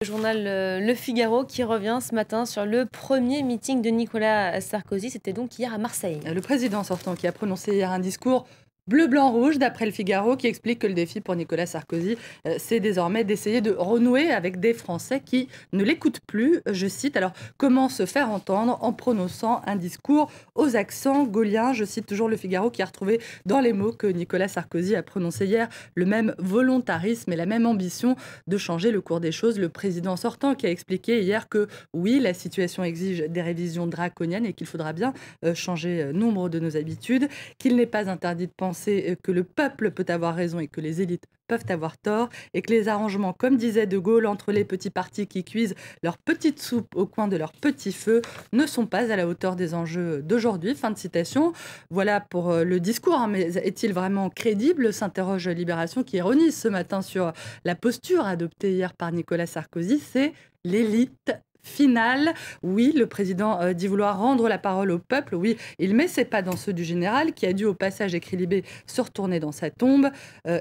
Le journal Le Figaro qui revient ce matin sur le premier meeting de Nicolas Sarkozy. C'était donc hier à Marseille. Le président sortant qui a prononcé hier un discours bleu, blanc, rouge, d'après Le Figaro, qui explique que le défi pour Nicolas Sarkozy, c'est désormais d'essayer de renouer avec des Français qui ne l'écoutent plus. Je cite, alors comment se faire entendre en prononçant un discours aux accents gauliens? Je cite toujours Le Figaro qui a retrouvé dans les mots que Nicolas Sarkozy a prononcé hier le même volontarisme et la même ambition de changer le cours des choses. Le président sortant qui a expliqué hier que oui, la situation exige des révisions draconiennes et qu'il faudra bien changer nombre de nos habitudes, qu'il n'est pas interdit de penser que le peuple peut avoir raison et que les élites peuvent avoir tort, et que les arrangements, comme disait De Gaulle, entre les petits partis qui cuisent leur petite soupe au coin de leur petit feu, ne sont pas à la hauteur des enjeux d'aujourd'hui. Fin de citation. Voilà pour le discours, hein, mais est-il vraiment crédible, s'interroge Libération, qui ironise ce matin sur la posture adoptée hier par Nicolas Sarkozy. C'est l'élite finale. Oui, le président dit vouloir rendre la parole au peuple. Oui, il met ses pas dans ceux du général qui a dû au passage, écrit Libé, se retourner dans sa tombe.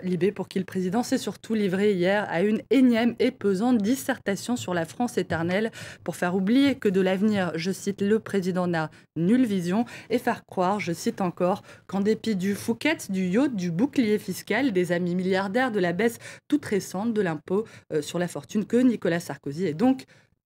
Libé pour qui le président s'est surtout livré hier à une énième et pesante dissertation sur la France éternelle pour faire oublier que de l'avenir, je cite, le président n'a nulle vision et faire croire, je cite encore, qu'en dépit du Fouquet, du yacht, du bouclier fiscal, des amis milliardaires, de la baisse toute récente de l'impôt sur la fortune, que Nicolas Sarkozy est donc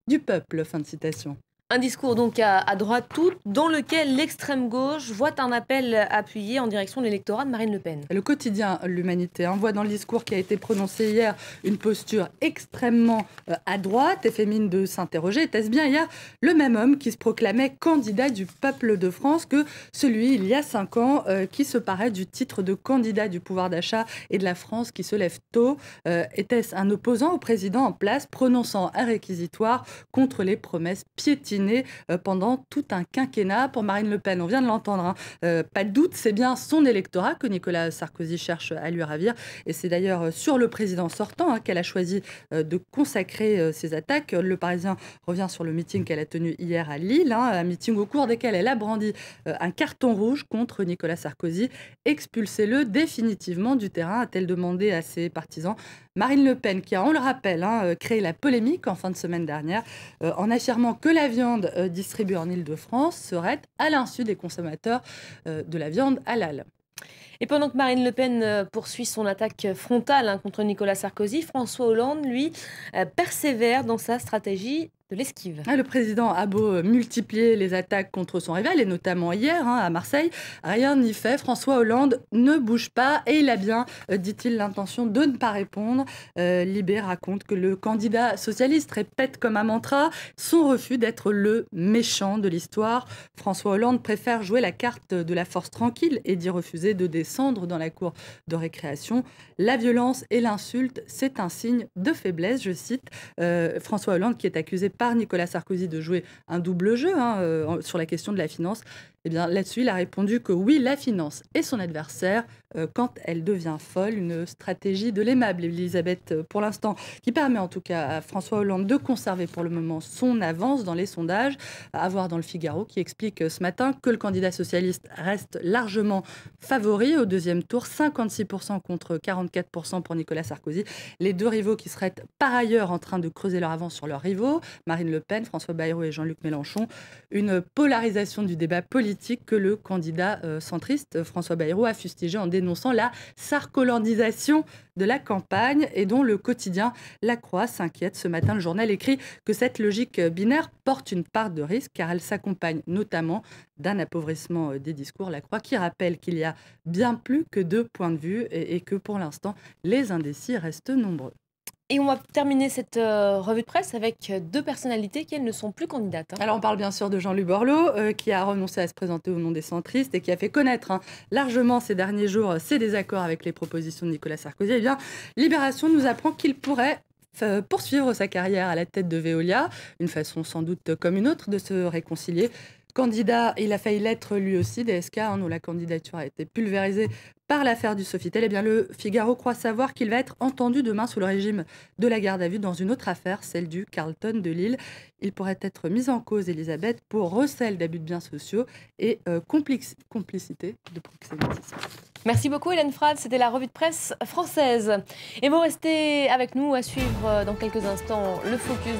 du peuple, fin de citation. Un discours donc à droite toute, dans lequel l'extrême gauche voit un appel appuyé en direction de l'électorat de Marine Le Pen. Le quotidien L'Humanité voit dans le discours qui a été prononcé hier une posture extrêmement à droite et fait mine de s'interroger. Était-ce bien hier le même homme qui se proclamait candidat du peuple de France que celui, il y a 5 ans, qui se parait du titre de candidat du pouvoir d'achat et de la France qui se lève tôt? Était-ce un opposant au président en place prononçant un réquisitoire contre les promesses piétinées pendant tout un quinquennat pour Marine Le Pen? On vient de l'entendre, pas de doute, c'est bien son électorat que Nicolas Sarkozy cherche à lui ravir, et c'est d'ailleurs sur le président sortant qu'elle a choisi de consacrer ses attaques. Le Parisien revient sur le meeting qu'elle a tenu hier à Lille, un meeting au cours desquels elle a brandi un carton rouge contre Nicolas Sarkozy. Expulsez-le définitivement du terrain, a-t-elle demandé à ses partisans. Marine Le Pen, qui a, on le rappelle, créé la polémique en fin de semaine dernière, en affirmant que la viande distribuée en Île-de-France serait à l'insu des consommateurs de la viande halal. Et pendant que Marine Le Pen poursuit son attaque frontale contre Nicolas Sarkozy, François Hollande, lui, persévère dans sa stratégie de l'esquive. Le président a beau multiplier les attaques contre son rival, et notamment hier à Marseille, rien n'y fait. François Hollande ne bouge pas et il a bien, dit-il, l'intention de ne pas répondre. Libé raconte que le candidat socialiste répète comme un mantra son refus d'être le méchant de l'histoire. François Hollande préfère jouer la carte de la force tranquille et dit refuser de descendre dans la cour de récréation. La violence et l'insulte, c'est un signe de faiblesse, je cite. François Hollande qui est accusé par Nicolas Sarkozy de jouer un double jeu sur la question de la finance. Eh bien, là-dessus, il a répondu que oui, la finance est son adversaire quand elle devient folle. Une stratégie de l'aimable Elisabeth, pour l'instant, qui permet en tout cas à François Hollande de conserver pour le moment son avance dans les sondages. À voir dans Le Figaro, qui explique ce matin que le candidat socialiste reste largement favori au deuxième tour, 56% contre 44% pour Nicolas Sarkozy. Les deux rivaux qui seraient par ailleurs en train de creuser leur avance sur leurs rivaux, Marine Le Pen, François Bayrou et Jean-Luc Mélenchon. Une polarisation du débat politique que le candidat centriste François Bayrou a fustigé en dénonçant la sarkolandisation de la campagne, et dont le quotidien La Croix s'inquiète. Ce matin, le journal écrit que cette logique binaire porte une part de risque car elle s'accompagne notamment d'un appauvrissement des discours. La Croix qui rappelle qu'il y a bien plus que 2 points de vue et que pour l'instant, les indécis restent nombreux. Et on va terminer cette revue de presse avec 2 personnalités qui, elles, ne sont plus candidates. Alors on parle bien sûr de Jean-Luc Borloo, qui a renoncé à se présenter au nom des centristes et qui a fait connaître largement ces derniers jours ses désaccords avec les propositions de Nicolas Sarkozy. Eh bien, Libération nous apprend qu'il pourrait poursuivre sa carrière à la tête de Veolia, une façon sans doute comme une autre de se réconcilier. Candidat, il a failli l'être lui aussi, DSK, dont la candidature a été pulvérisée par l'affaire du Sofitel. Eh bien, le Figaro croit savoir qu'il va être entendu demain sous le régime de la garde à vue dans une autre affaire, celle du Carlton de Lille. Il pourrait être mis en cause, Elisabeth, pour recel d'abus de biens sociaux et complicité de proxénétisme. Merci beaucoup Hélène Frade, c'était la revue de presse française. Et vous restez avec nous à suivre dans quelques instants le focus du